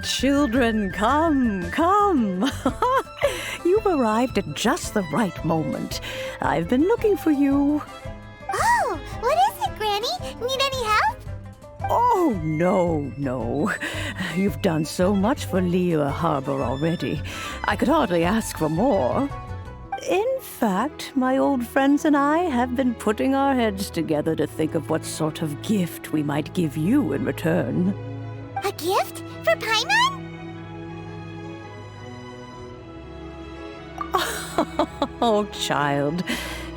Children, come. You've arrived at just the right moment. I've been looking for you. Oh, what is it, Granny? Need any help? Oh, no. You've done so much for Liyue Harbor already. I could hardly ask for more. In fact, my old friends and I have been putting our heads together to think of what sort of gift we might give you in return. A gift? For Paimon? Oh, child,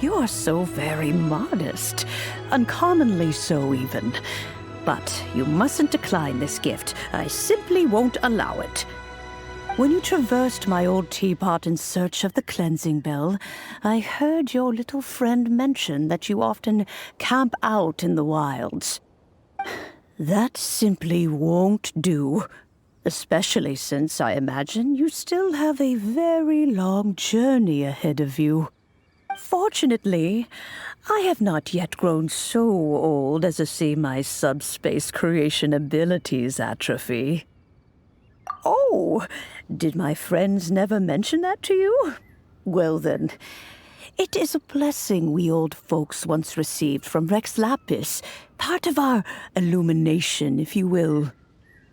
you are so very modest. Uncommonly so, even. But you mustn't decline this gift. I simply won't allow it. When you traversed my old teapot in search of the cleansing bell, I heard your little friend mention that you often camp out in the wilds. That simply won't do, especially since I imagine you still have a very long journey ahead of you. Fortunately, I have not yet grown so old as to see my subspace creation abilities atrophy. Oh, did my friends never mention that to you? Well then, it is a blessing we old folks once received from Rex Lapis, part of our illumination, if you will.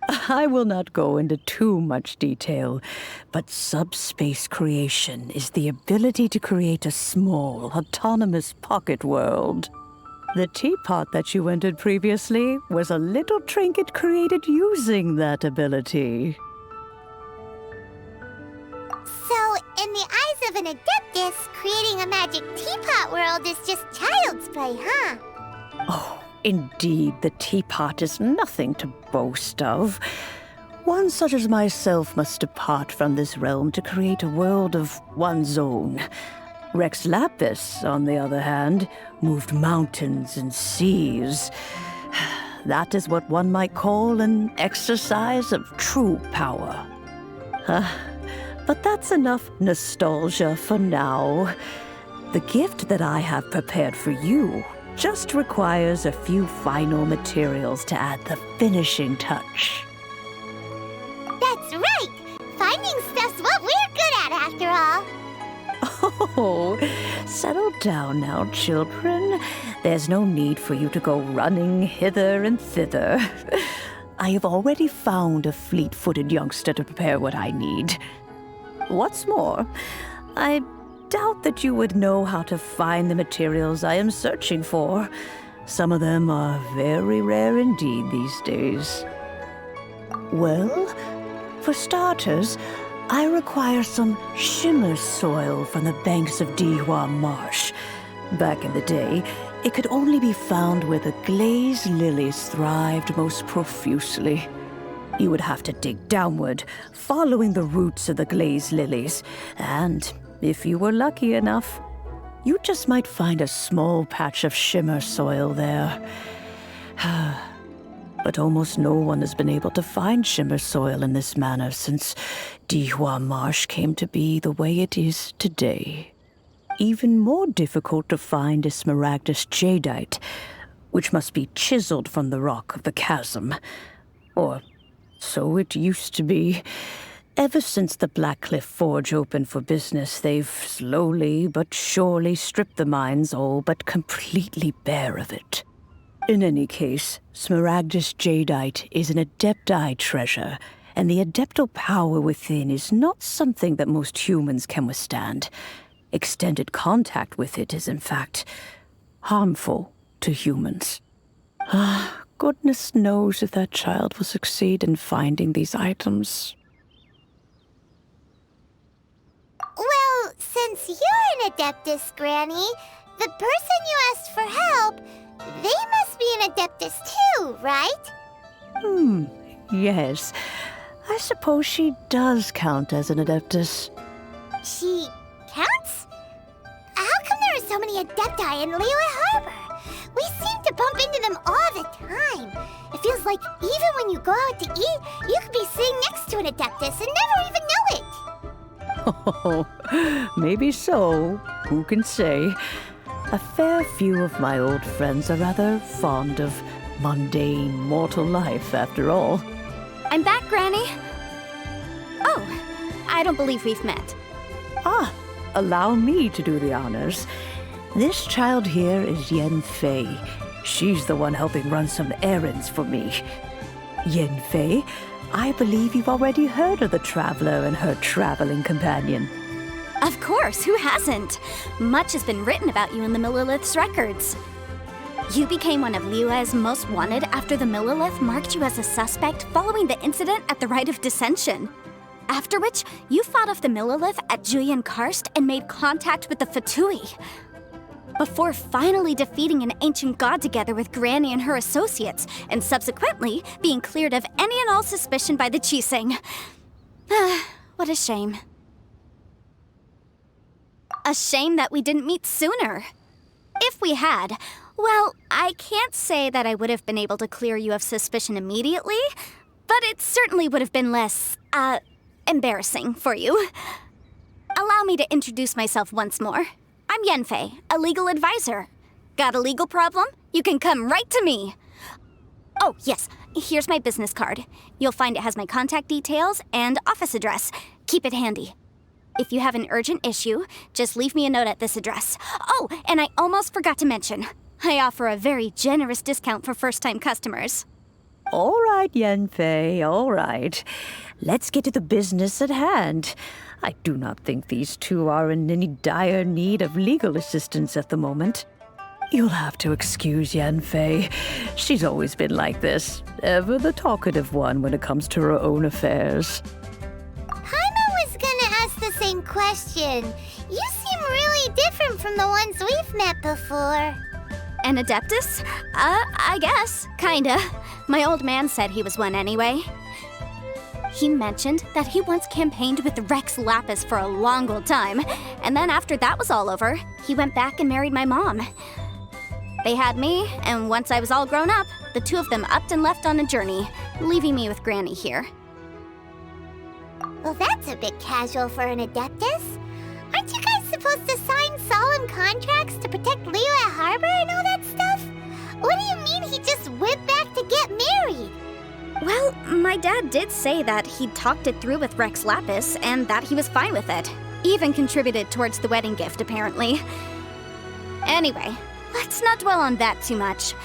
I will not go into too much detail, but subspace creation is the ability to create a small, autonomous pocket world. The teapot that you entered previously was a little trinket created using that ability. So, in the eyes of an Adeptus, creating a magic teapot world is just child's play, huh? Oh, indeed, the teapot is nothing to boast of. One such as myself must depart from this realm to create a world of one's own. Rex Lapis, on the other hand, moved mountains and seas. That is what one might call an exercise of true power. But that's enough nostalgia for now. The gift that I have prepared for you just requires a few final materials to add the finishing touch. That's right! Finding stuff's what we're good at, after all. Oh, settle down now, children. There's no need for you to go running hither and thither. I have already found a fleet-footed youngster to prepare what I need. What's more, I doubt that you would know how to find the materials I am searching for. Some of them are very rare indeed these days. Well, for starters, I require some shimmer soil from the banks of Dihua Marsh. Back in the day, it could only be found where the glazed lilies thrived most profusely. You would have to dig downward, following the roots of the glazed lilies, and if you were lucky enough, you just might find a small patch of shimmer soil there. But almost no one has been able to find shimmer soil in this manner since Dihua Marsh came to be the way it is today. Even more difficult to find is Smaragdus Jadeite, which must be chiseled from the rock of the chasm. Or so it used to be. Ever since the Blackcliff Forge opened for business, they've slowly but surely stripped the mines all but completely bare of it. In any case, Smaragdus Jadeite is an Adepti treasure, and the adeptal power within is not something that most humans can withstand. Extended contact with it is, in fact, harmful to humans. Goodness knows if that child will succeed in finding these items. Well, since you're an Adeptus, Granny, the person you asked for help, they must be an Adeptus too, right? Yes. I suppose she does count as an Adeptus. She counts? How come there are so many Adepti in Liyue Harbor? We seem to bump into them all the time. It feels like even when you go out to eat, you could be sitting next to an Adeptus and never even know it. Oh, maybe so. Who can say? A fair few of my old friends are rather fond of mundane mortal life, after all. I'm back, Granny. I don't believe we've met. Ah, allow me to do the honors. This child here is Yanfei. She's the one helping run some errands for me. Yanfei, I believe you've already heard of the Traveler and her traveling companion. Of course, who hasn't? Much has been written about you in the Millilith's records. You became one of Liyue's most wanted after the Millilith marked you as a suspect following the incident at the Rite of Dissension. After which, you fought off the Millilith at Julian Karst and made contact with the Fatui. Before finally defeating an ancient god together with Granny and her associates, and subsequently being cleared of any and all suspicion by the Chiseng. What a shame. A shame that we didn't meet sooner. If we had, well, I can't say that I would have been able to clear you of suspicion immediately, but it certainly would have been less, embarrassing for you. Allow me to introduce myself once more. I'm Yanfei, a legal advisor. Got a legal problem? You can come right to me. Oh, yes, here's my business card. You'll find it has my contact details and office address. Keep it handy. If you have an urgent issue, just leave me a note at this address. Oh, and I almost forgot to mention, I offer a very generous discount for first-time customers. All right, Yanfei, all right. Let's get to the business at hand. I do not think these two are in any dire need of legal assistance at the moment. You'll have to excuse Yanfei. She's always been like this, ever the talkative one when it comes to her own affairs. Paimon was gonna ask the same question. You seem really different from the ones we've met before. An Adeptus? I guess, kinda. My old man said he was one anyway. He mentioned that he once campaigned with Rex Lapis for a long old time, and then after that was all over, he went back and married my mom. They had me, and once I was all grown up, the two of them upped and left on a journey, leaving me with Granny here. Well, that's a bit casual for an Adeptus. Aren't you guys supposed to sign solemn contracts to protect Liyue Harbor and all that stuff? What do you mean he just went back to get married? Well, my dad did say that he'd talked it through with Rex Lapis and that he was fine with it. Even contributed towards the wedding gift, apparently. Anyway, let's not dwell on that too much.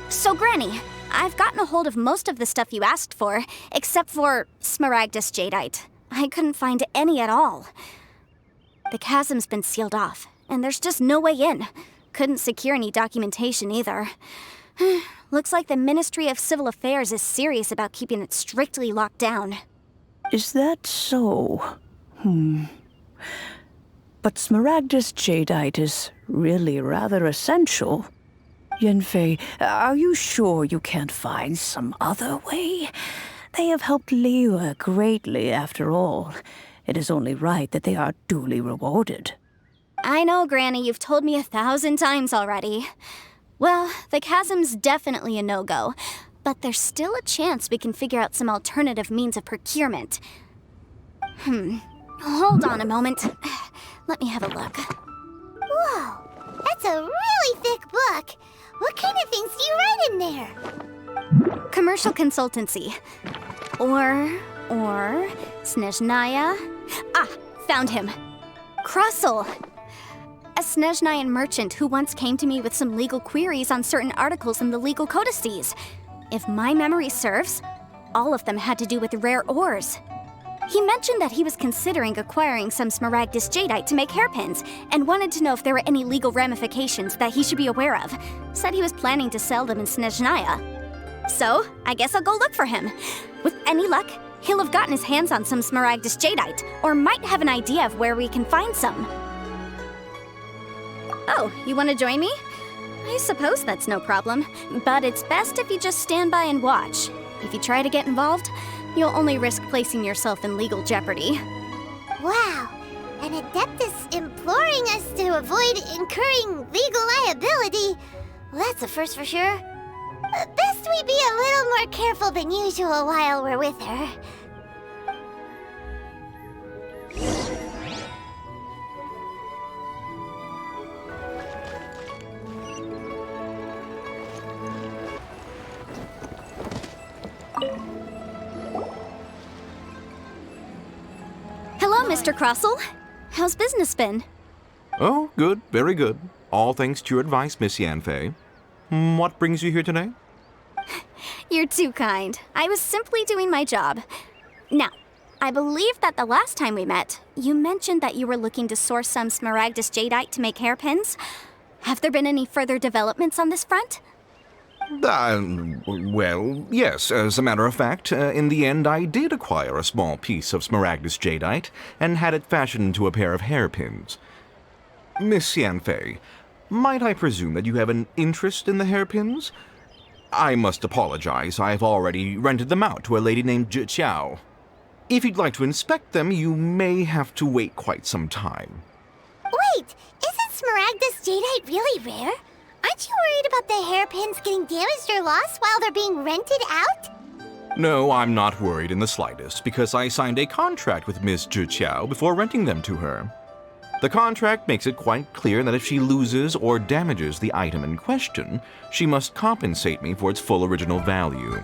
So, Granny, I've gotten a hold of most of the stuff you asked for, except for Smaragdus Jadeite. I couldn't find any at all. The chasm's been sealed off, and there's just no way in. Couldn't secure any documentation either. Looks like the Ministry of Civil Affairs is serious about keeping it strictly locked down. Is that so? But Smaragdus Jadeite is really rather essential. Yanfei, are you sure you can't find some other way? They have helped Liyue greatly, after all. It is only right that they are duly rewarded. I know, Granny, you've told me 1,000 times already. Well, the chasm's definitely a no-go, but there's still a chance we can figure out some alternative means of procurement. Hold on a moment. Let me have a look. Whoa, that's a really thick book. What kind of things do you write in there? Commercial consultancy. Or Snezhnaya. Ah, found him. Krusel. A Snezhnayan merchant who once came to me with some legal queries on certain articles in the legal codices. If my memory serves, all of them had to do with rare ores. He mentioned that he was considering acquiring some Smaragdus Jadeite to make hairpins, and wanted to know if there were any legal ramifications that he should be aware of. Said he was planning to sell them in Snezhnaya. So, I guess I'll go look for him. With any luck, he'll have gotten his hands on some Smaragdus Jadeite, or might have an idea of where we can find some. Oh, you want to join me? I suppose that's no problem, but it's best if you just stand by and watch. If you try to get involved, you'll only risk placing yourself in legal jeopardy. Wow, an Adeptus imploring us to avoid incurring legal liability. Well, that's a first for sure. Best we be a little more careful than usual while we're with her. Hello, Mr. Crossell. How's business been? Oh, good, very good. All thanks to your advice, Miss Yanfei. What brings you here today? You're too kind. I was simply doing my job. Now, I believe that the last time we met, you mentioned that you were looking to source some Smaragdus Jadeite to make hairpins. Have there been any further developments on this front? Well, yes. As a matter of fact, in the end, I did acquire a small piece of Smaragdus Jadeite and had it fashioned into a pair of hairpins. Miss Yanfei, might I presume that you have an interest in the hairpins? I must apologize. I've already rented them out to a lady named Zhi. If you'd like to inspect them, you may have to wait quite some time. Wait, isn't Smaragdus Jadeite really rare? Aren't you worried about the hairpins getting damaged or lost while they're being rented out? No, I'm not worried in the slightest, because I signed a contract with Miss Zhi before renting them to her. The contract makes it quite clear that if she loses or damages the item in question, she must compensate me for its full original value.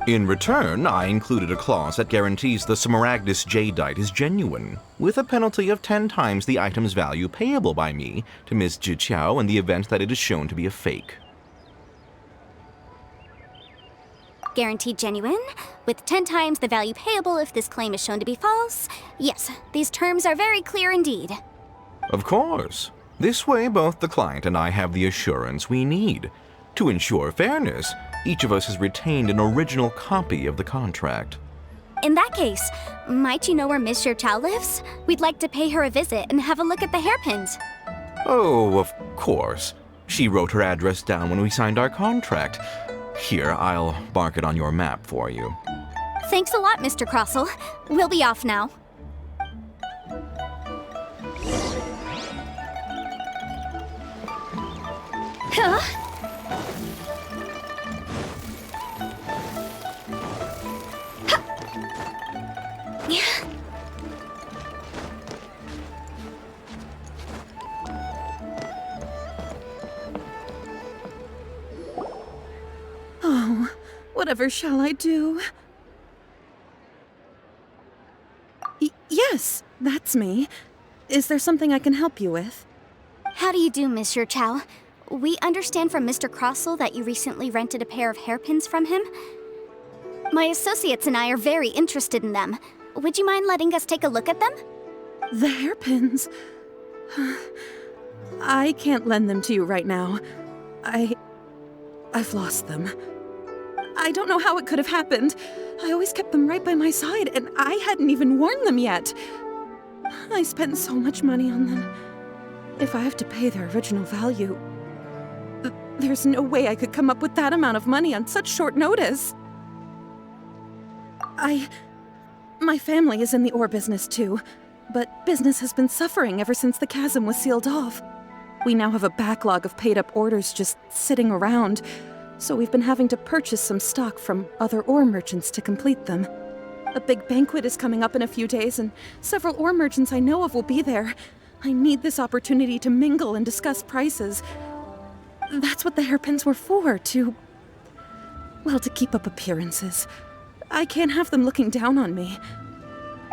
In return, I included a clause that guarantees the Smaragdus Jadeite is genuine, with a penalty of 10 times the item's value payable by me to Miss Zhi in the event that it is shown to be a fake. Guaranteed genuine, with 10 times the value payable if this claim is shown to be false. Yes, these terms are very clear indeed. Of course. This way, both the client and I have the assurance we need. To ensure fairness, each of us has retained an original copy of the contract. In that case, might you know where Miss Zhi lives? We'd like to pay her a visit and have a look at the hairpins. Oh, of course. She wrote her address down when we signed our contract. Here, I'll mark it on your map for you. Thanks a lot, Mr. Crossell. We'll be off now. Huh? Oh, whatever shall I do? Yes, that's me. Is there something I can help you with? How do you do, Miss Zhi? We understand from Mr. Crossell that you recently rented a pair of hairpins from him. My associates and I are very interested in them. Would you mind letting us take a look at them? The hairpins? I can't lend them to you right now. I've lost them. I don't know how it could have happened. I always kept them right by my side, and I hadn't even worn them yet. I spent so much money on them. If I have to pay their original value, there's no way I could come up with that amount of money on such short notice. My family is in the ore business too, but business has been suffering ever since the chasm was sealed off. We now have a backlog of paid-up orders just sitting around, so we've been having to purchase some stock from other ore merchants to complete them. A big banquet is coming up in a few days, and several ore merchants I know of will be there. I need this opportunity to mingle and discuss prices. That's what the hairpins were for, to keep up appearances. I can't have them looking down on me.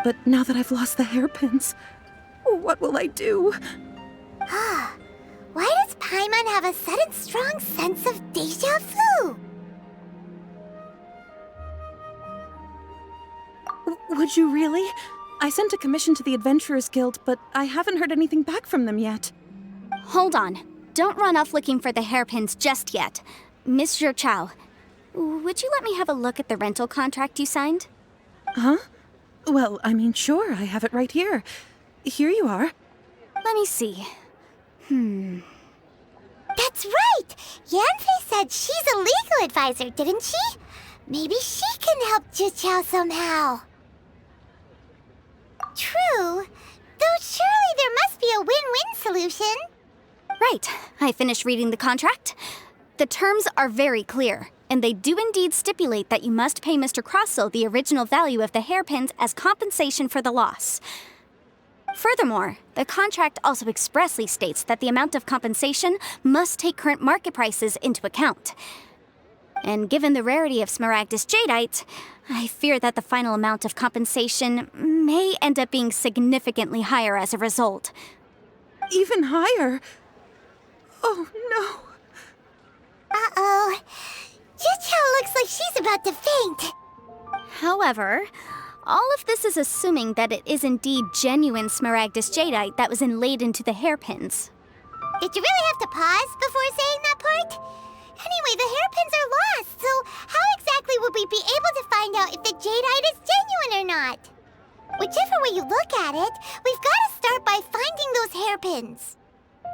But now that I've lost the hairpins, what will I do? Why does Paimon have a sudden strong sense of déjà vu? Would you really? I sent a commission to the Adventurers Guild, but I haven't heard anything back from them yet. Hold on. Don't run off looking for the hairpins just yet. Miss Zhi, would you let me have a look at the rental contract you signed? Huh? Well, I mean, sure, I have it right here. Here you are. Let me see. That's right! Yanfei said she's a legal advisor, didn't she? Maybe she can help Zhi somehow. True. Though surely there must be a win-win solution. Right. I finished reading the contract. The terms are very clear, and they do indeed stipulate that you must pay Mr. Crossell the original value of the hairpins as compensation for the loss. Furthermore, the contract also expressly states that the amount of compensation must take current market prices into account. And given the rarity of Smaragdus Jadeite, I fear that the final amount of compensation may end up being significantly higher as a result. Even higher? Oh, no. Uh-oh. Juqiao looks like she's about to faint. However, all of this is assuming that it is indeed genuine Smaragdus Jadeite that was inlaid into the hairpins. Did you really have to pause before saying that part? Anyway, the hairpins are lost, so how exactly would we be able to find out if the jadeite is genuine or not? Whichever way you look at it, we've got to start by finding those hairpins.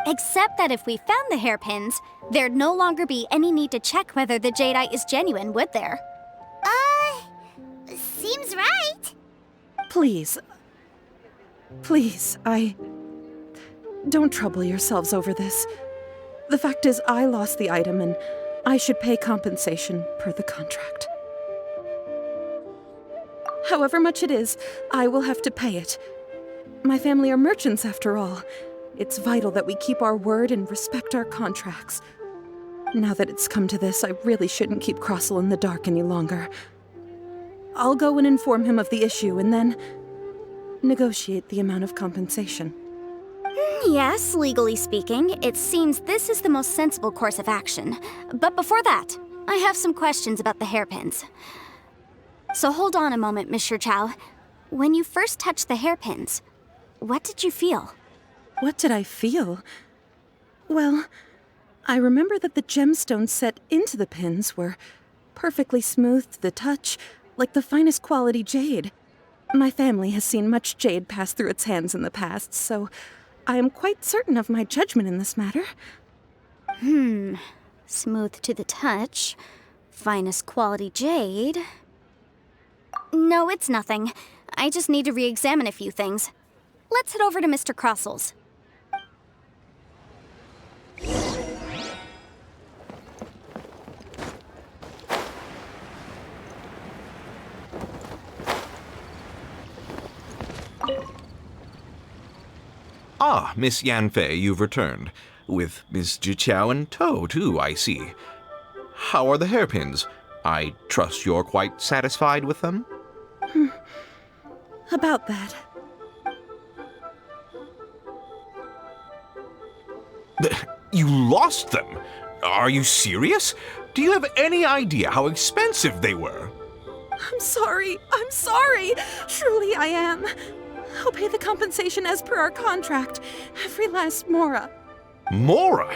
Except that if we found the hairpins, there'd no longer be any need to check whether the jadeite is genuine, would there? Seems right. Please. Please, Don't trouble yourselves over this. The fact is, I lost the item and I should pay compensation per the contract. However much it is, I will have to pay it. My family are merchants, after all. It's vital that we keep our word and respect our contracts. Now that it's come to this, I really shouldn't keep Crossel in the dark any longer. I'll go and inform him of the issue and then negotiate the amount of compensation. Yes, legally speaking, it seems this is the most sensible course of action. But before that, I have some questions about the hairpins. So hold on a moment, Mr. Chow. When you first touched the hairpins, what did you feel? What did I feel? Well, I remember that the gemstones set into the pins were perfectly smooth to the touch, like the finest quality jade. My family has seen much jade pass through its hands in the past, so I am quite certain of my judgment in this matter. Smooth to the touch, finest quality jade. No, it's nothing. I just need to re-examine a few things. Let's head over to Mr. Crossel's. Ah, Miss Yanfei, you've returned. With Miss Juqiao in tow, too, I see. How are the hairpins? I trust you're quite satisfied with them? About that. You lost them? Are you serious? Do you have any idea how expensive they were? I'm sorry. Truly I am. I'll pay the compensation as per our contract. Every last mora. Mora?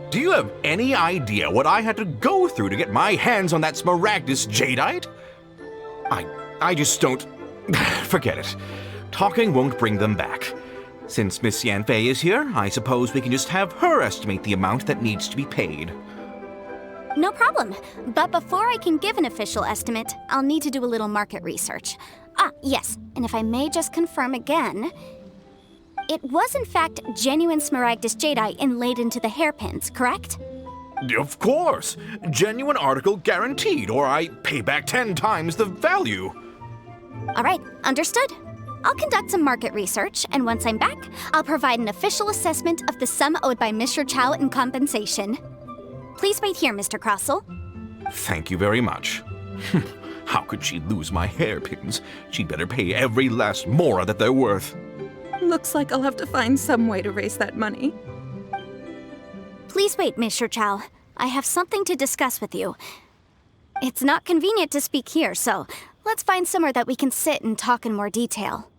Do you have any idea what I had to go through to get my hands on that Smaragdus Jadeite? I just don't... Forget it. Talking won't bring them back. Since Miss Yanfei is here, I suppose we can just have her estimate the amount that needs to be paid. No problem. But before I can give an official estimate, I'll need to do a little market research. Ah, yes, and if I may just confirm again, it was in fact genuine Smaragdus Jadeite inlaid into the hairpins, correct? Of course! Genuine article guaranteed, or I pay back 10 times the value. All right, understood. I'll conduct some market research, and once I'm back, I'll provide an official assessment of the sum owed by Mr. Chow in compensation. Please wait here, Mr. Crossel. Thank you very much. How could she lose my hairpins? She'd better pay every last mora that they're worth. Looks like I'll have to find some way to raise that money. Please wait, Mr. Chow. I have something to discuss with you. It's not convenient to speak here, so let's find somewhere that we can sit and talk in more detail.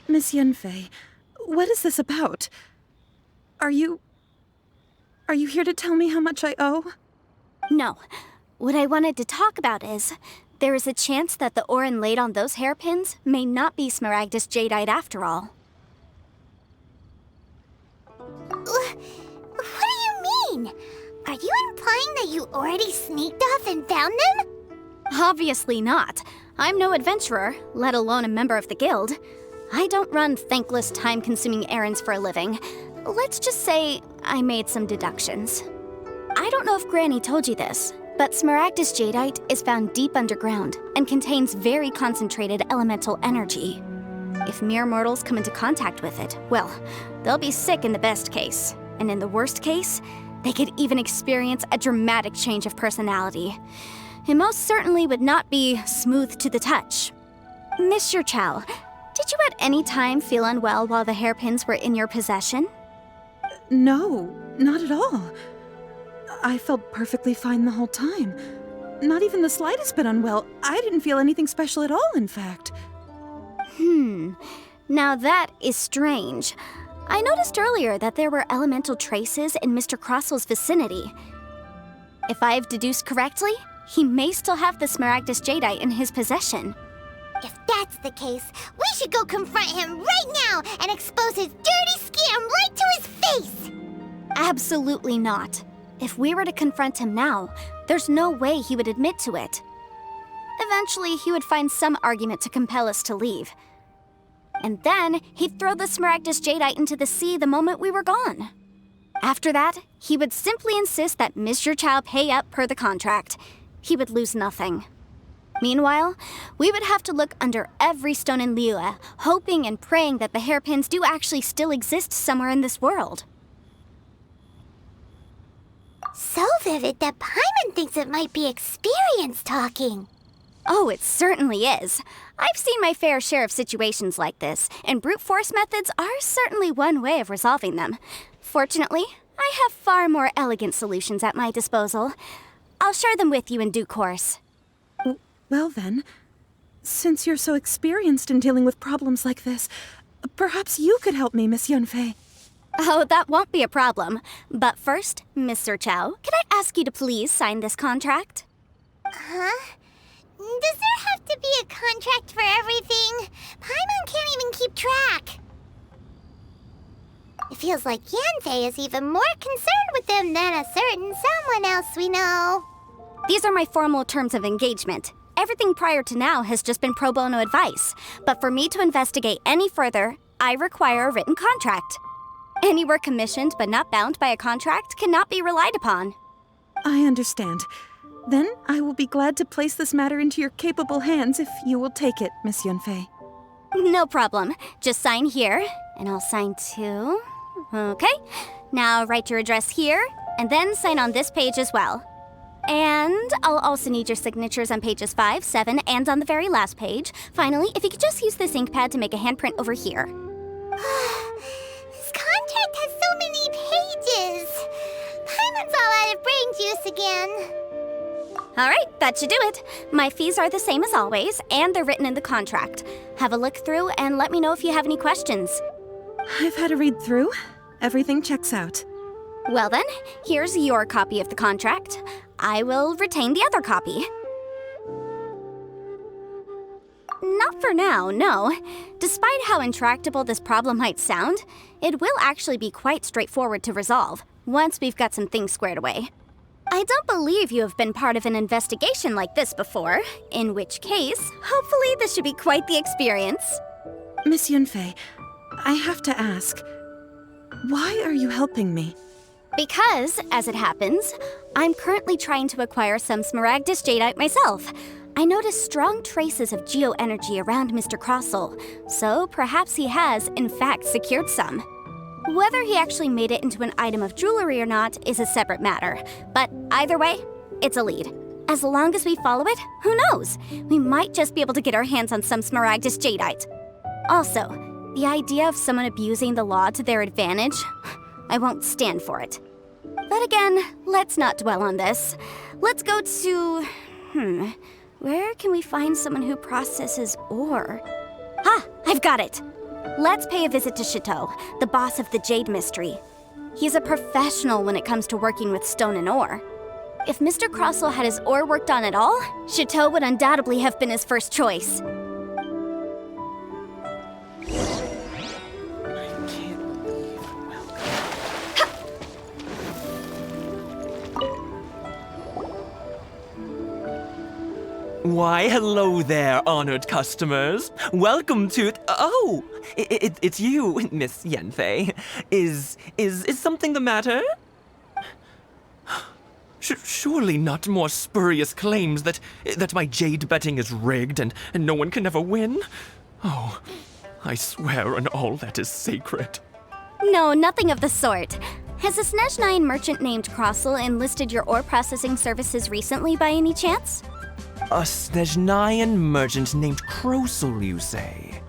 Miss Yanfei, what is this about? Are you here to tell me how much I owe? No. What I wanted to talk about is, there is a chance that the ore inlaid on those hairpins may not be Smaragdus Jadeite after all. What do you mean? Are you implying that you already sneaked off and found them? Obviously not. I'm no adventurer, let alone a member of the guild. I don't run thankless, time-consuming errands for a living. Let's just say I made some deductions. I don't know if Granny told you this, but Smaragdus Jadeite is found deep underground and contains very concentrated elemental energy. If mere mortals come into contact with it, well, they'll be sick in the best case. And in the worst case, They could even experience a dramatic change of personality. It most certainly would not be smooth to the touch. Monsieur Chow, did you at any time feel unwell while the hairpins were in your possession? No, not at all. I felt perfectly fine the whole time. Not even the slightest bit unwell. I didn't feel anything special at all, in fact. Now that is strange. I noticed earlier that there were elemental traces in Mr. Crossel's vicinity. If I've deduced correctly, he may still have the Smaragdus Jadeite in his possession. If that's the case, we should go confront him right now and expose his dirty scam right to his face! Absolutely not. If we were to confront him now, there's no way he would admit to it. Eventually, he would find some argument to compel us to leave. And then, he'd throw the Smaragdus Jadeite into the sea the moment we were gone. After that, he would simply insist that Mr. Chow pay up per the contract. He would lose nothing. Meanwhile, we would have to look under every stone in Liyue, hoping and praying that the hairpins do actually still exist somewhere in this world. So vivid that Paimon thinks it might be experience talking. Oh, it certainly is. I've seen my fair share of situations like this, and brute force methods are certainly one way of resolving them. Fortunately, I have far more elegant solutions at my disposal. I'll share them with you in due course. Well then, since you're so experienced in dealing with problems like this, perhaps you could help me, Miss Yanfei. Oh, that won't be a problem. But first, Mr. Chow, can I ask you to please sign this contract? Huh? Does there have to be a contract for everything? Paimon can't even keep track. It feels like Yanfei is even more concerned with them than a certain someone else we know. These are my formal terms of engagement. Everything prior to now has just been pro bono advice. But for me to investigate any further, I require a written contract. Any work commissioned but not bound by a contract cannot be relied upon. I understand. Then I will be glad to place this matter into your capable hands if you will take it, Miss Yanfei. No problem. Just sign here, and I'll sign too. Okay. Now write your address here, and then sign on this page as well. And I'll also need your signatures on pages 5, 7, and on the very last page. Finally, if you could just use this ink pad to make a handprint over here. This contract has so many pages. Paimon's all out of brain juice again. All right, that should do it. My fees are the same as always, and they're written in the contract. Have a look through and let me know if you have any questions. I've had a read through. Everything checks out. Well then, here's your copy of the contract. I will retain the other copy. Not for now, no. Despite how intractable this problem might sound, it will actually be quite straightforward to resolve, once we've got some things squared away. I don't believe you have been part of an investigation like this before, in which case, hopefully this should be quite the experience. Miss Yanfei, I have to ask, why are you helping me? Because, as it happens, I'm currently trying to acquire some Smaragdus Jadeite myself. I noticed strong traces of geoenergy around Mr. Crossel, so perhaps he has, in fact, secured some. Whether he actually made it into an item of jewelry or not is a separate matter, but either way, it's a lead. As long as we follow it, who knows? We might just be able to get our hands on some Smaragdus Jadeite. Also, the idea of someone abusing the law to their advantage, I won't stand for it. But again, let's not dwell on this. Let's go to... where can we find someone who processes ore? Ah, I've got it! Let's pay a visit to Chateau, the boss of the Jade Mystery. He's a professional when it comes to working with stone and ore. If Mr. Crossel had his ore worked on at all, Chateau would undoubtedly have been his first choice. Why, hello there, honored customers. Welcome to... Oh, it's you, Miss Yanfei. Is something the matter? Surely not more spurious claims that my jade betting is rigged and no one can ever win? Oh, I swear on all that is sacred. No, nothing of the sort. Has a Snezhnine merchant named Crossel enlisted your ore processing services recently by any chance? A Snezhnine merchant named Crossel, you say?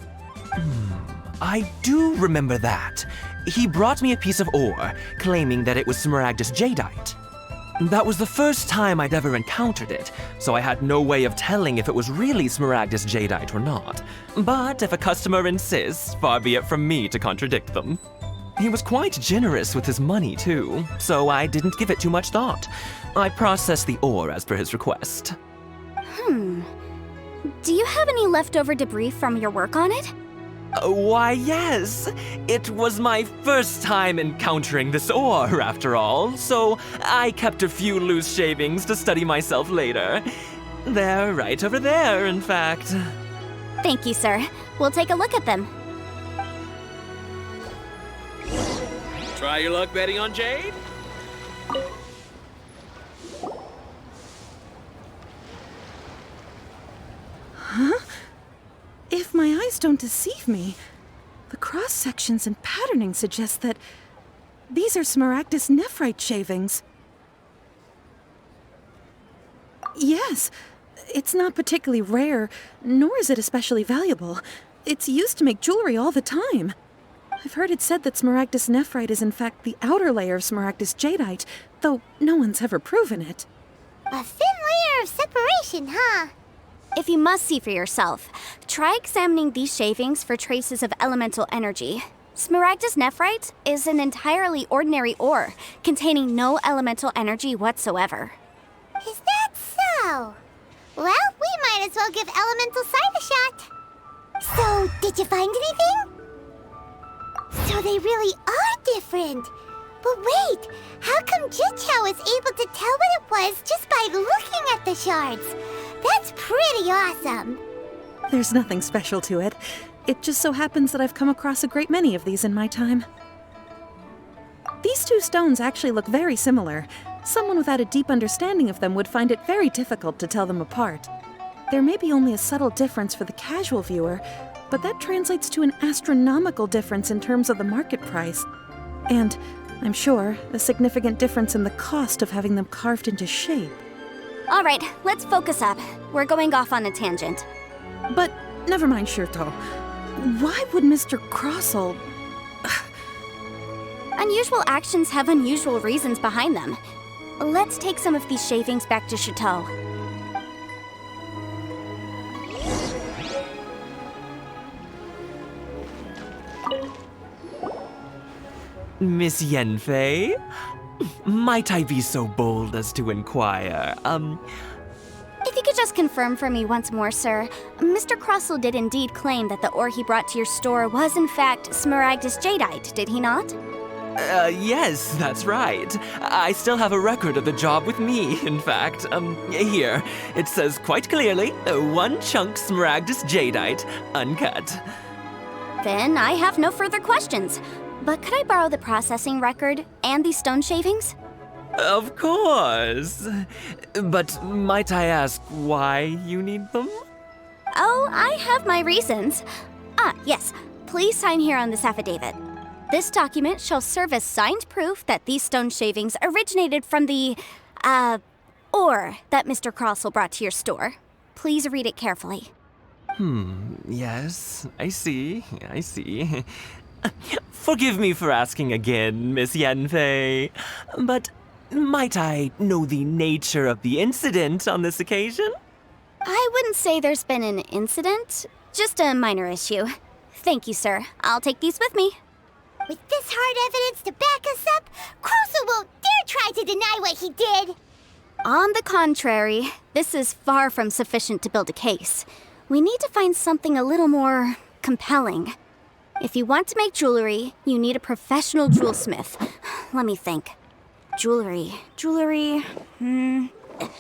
I do remember that. He brought me a piece of ore, claiming that it was Smaragdus Jadeite. That was the first time I'd ever encountered it, so I had no way of telling if it was really Smaragdus Jadeite or not. But if a customer insists, far be it from me to contradict them. He was quite generous with his money, too, so I didn't give it too much thought. I processed the ore as per his request. Do you have any leftover debris from your work on it? Why, yes. It was my first time encountering this ore, after all, so I kept a few loose shavings to study myself later. They're right over there, in fact. Thank you, sir. We'll take a look at them. Try your luck betting on Jade? If my eyes don't deceive me, the cross-sections and patterning suggest that these are Smaragdus nephrite shavings. Yes, it's not particularly rare, nor is it especially valuable. It's used to make jewelry all the time. I've heard it said that Smaragdus nephrite is in fact the outer layer of Smaragdus Jadeite, though no one's ever proven it. A thin layer of separation, huh? If you must see for yourself, try examining these shavings for traces of elemental energy. Smaragdus nephrite is an entirely ordinary ore, containing no elemental energy whatsoever. Is that so? Well, we might as well give elemental sight a shot. So, did you find anything? So they really are different. But wait, how come Jichao was able to tell what it was just by looking at the shards? That's pretty awesome. There's nothing special to it. It just so happens that I've come across a great many of these in my time. These two stones actually look very similar. Someone without a deep understanding of them would find it very difficult to tell them apart. There may be only a subtle difference for the casual viewer, but that translates to an astronomical difference in terms of the market price. And, I'm sure, a significant difference in the cost of having them carved into shape. All right, let's focus up. We're going off on a tangent. But never mind, Shirto. Why would Mr. Crossel... Unusual actions have unusual reasons behind them. Let's take some of these shavings back to Chateau. Miss Yanfei? Might I be so bold as to inquire, If you could just confirm for me once more, sir. Mr. Crossel did indeed claim that the ore he brought to your store was in fact Smaragdus Jadeite, did he not? Yes, that's right. I still have a record of the job with me, in fact. Here. It says quite clearly, 1 chunk Smaragdus Jadeite, uncut. Then I have no further questions. But could I borrow the processing record and these stone shavings? Of course. But might I ask why you need them? Oh, I have my reasons. Yes. Please sign here on this affidavit. This document shall serve as signed proof that these stone shavings originated from the, ore that Mr. Crossel brought to your store. Please read it carefully. Yes, I see. Forgive me for asking again, Miss Yanfei, but might I know the nature of the incident on this occasion? I wouldn't say there's been an incident, just a minor issue. Thank you, sir. I'll take these with me. With this hard evidence to back us up, Crossel won't dare try to deny what he did. On the contrary, this is far from sufficient to build a case. We need to find something a little more compelling. If you want to make jewelry, you need a professional jewelsmith. Let me think. Jewelry.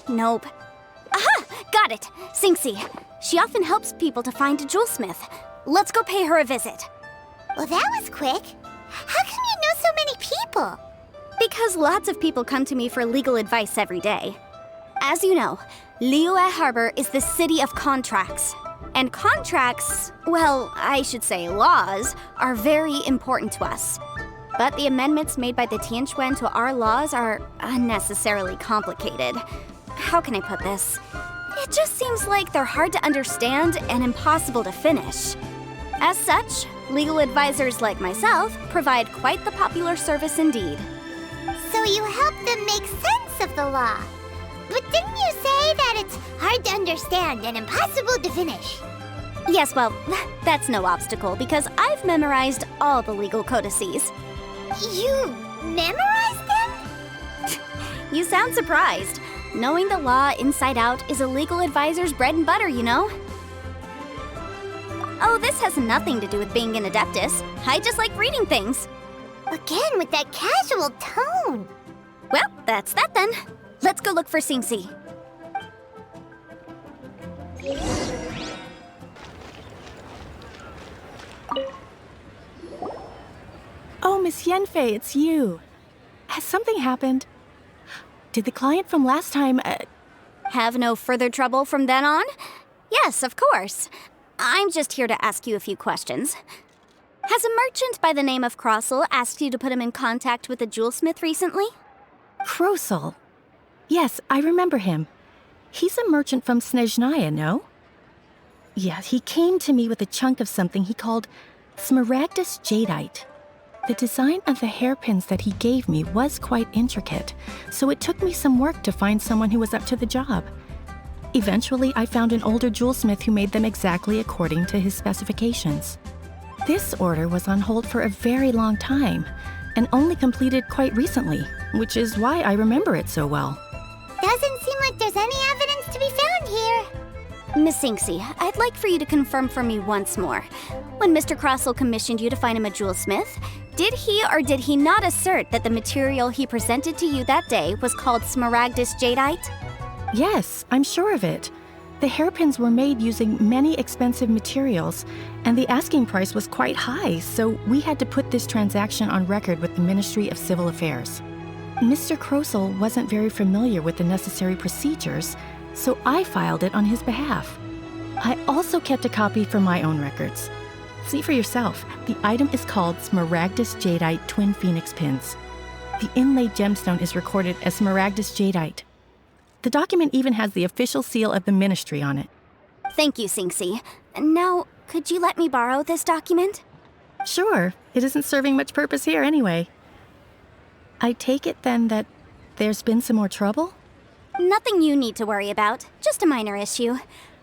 Nope. Aha! Got it! Singxi. She often helps people to find a jewelsmith. Let's go pay her a visit. Well, that was quick. How come you know so many people? Because lots of people come to me for legal advice every day. As you know, Liyue Harbor is the city of contracts. And contracts, well, I should say laws, are very important to us. but the amendments made by the Tianquan to our laws are unnecessarily complicated. How can I put this? It just seems like they're hard to understand and impossible to finish. As such, legal advisors like myself provide quite the popular service indeed. So you help them make sense of the law. But didn't you say that it's hard to understand and impossible to finish? Yes, well, that's no obstacle because I've memorized all the legal codices. You memorized them? You sound surprised. Knowing the law inside out is a legal advisor's bread and butter, you know? Oh, this has nothing to do with being an adeptus. I just like reading things. Again, with that casual tone. Well, that's that then. Let's go look for Xingxi. Oh, Miss Yanfei, it's you. Has something happened? Did the client from last time, Have no further trouble from then on? Yes, of course. I'm just here to ask you a few questions. Has a merchant by the name of Crossel asked you to put him in contact with a jewelsmith recently? Crossel? Yes, I remember him. He's a merchant from Snezhnaya, no? Yeah, he came to me with a chunk of something he called Smaragdus Jadeite. The design of the hairpins that he gave me was quite intricate, so it took me some work to find someone who was up to the job. Eventually, I found an older jewelsmith who made them exactly according to his specifications. This order was on hold for a very long time, and only completed quite recently, which is why I remember it so well. Doesn't seem like there's any evidence to be found here. Miss Xingxi, I'd like for you to confirm for me once more. When Mr. Crossel commissioned you to find him a jewelsmith, did he or did he not assert that the material he presented to you that day was called Smaragdus Jadeite? Yes, I'm sure of it. The hairpins were made using many expensive materials, and the asking price was quite high, so we had to put this transaction on record with the Ministry of Civil Affairs. Mr. Crossel wasn't very familiar with the necessary procedures, so I filed it on his behalf. I also kept a copy for my own records. See for yourself, the item is called Smaragdus Jadeite Twin Phoenix Pins. The inlaid gemstone is recorded as Smaragdus Jadeite. The document even has the official seal of the ministry on it. Thank you, Xingxi. Now, could you let me borrow this document? Sure, it isn't serving much purpose here anyway. I take it then that there's been some more trouble? Nothing you need to worry about, just a minor issue.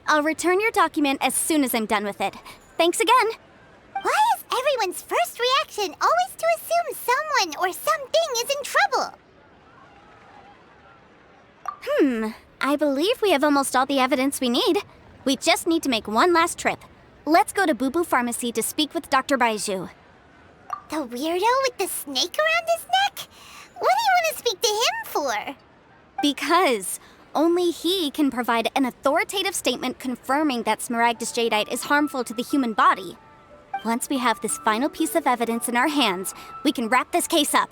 I'll return your document as soon as I'm done with it. Thanks again. Why is everyone's first reaction always to assume someone or something is in trouble? I believe we have almost all the evidence we need. We just need to make one last trip. Let's go to Boo Boo Pharmacy to speak with Dr. Baizhu. The weirdo with the snake around his neck? What do you want to speak to him for? Because only he can provide an authoritative statement confirming that Smaragdus Jadeite is harmful to the human body. Once we have this final piece of evidence in our hands, we can wrap this case up.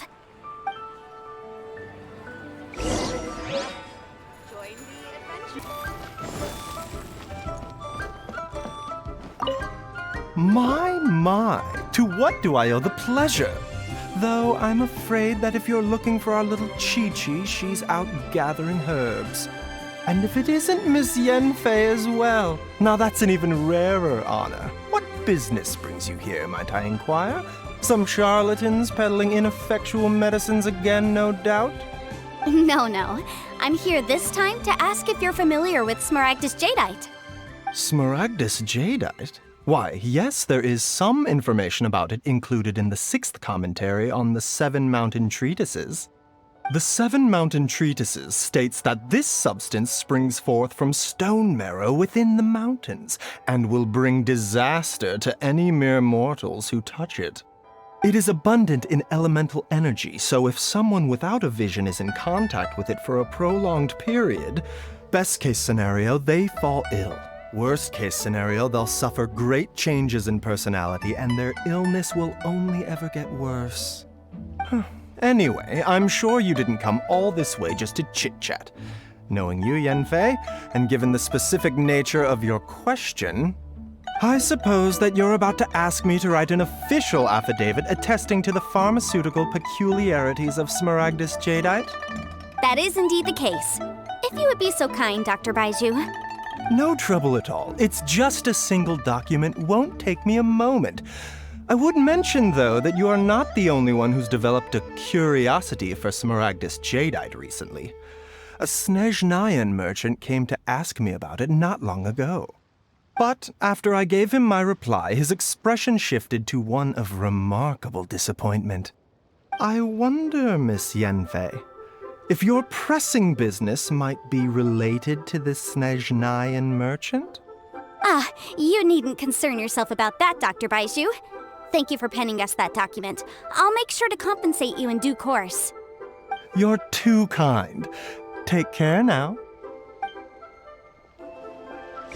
My, to what do I owe the pleasure? Though I'm afraid that if you're looking for our little Chi-Chi, she's out gathering herbs. And if it isn't Miss Yanfei as well, now that's an even rarer honor. What business brings you here, might I inquire? Some charlatans peddling ineffectual medicines again, no doubt? No. I'm here this time to ask if you're familiar with Smaragdus Jadeite. Smaragdus Jadeite? Why, yes, there is some information about it included in the 6th commentary on the 7 Mountain Treatises. The 7 Mountain Treatises states that this substance springs forth from stone marrow within the mountains, and will bring disaster to any mere mortals who touch it. It is abundant in elemental energy, so if someone without a vision is in contact with it for a prolonged period, best case scenario, they fall ill. Worst case scenario, they'll suffer great changes in personality and their illness will only ever get worse. Anyway, I'm sure you didn't come all this way just to chit-chat. Knowing you, Yanfei, and given the specific nature of your question, I suppose that you're about to ask me to write an official affidavit attesting to the pharmaceutical peculiarities of Smaragdus Jadeite? That is indeed the case. If you would be so kind, Dr. Baizhu. No trouble at all. It's just a single document. Won't take me a moment. I would mention, though, that you are not the only one who's developed a curiosity for Smaragdus Jadeite recently. A Snezhnayan merchant came to ask me about it not long ago. But after I gave him my reply, his expression shifted to one of remarkable disappointment. I wonder, Miss Yanfei, if your pressing business might be related to this Snezhnayan merchant? Ah, you needn't concern yourself about that, Dr. Baizhu. Thank you for penning us that document. I'll make sure to compensate you in due course. You're too kind. Take care now.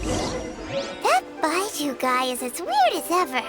That Baizhu guy is as weird as ever.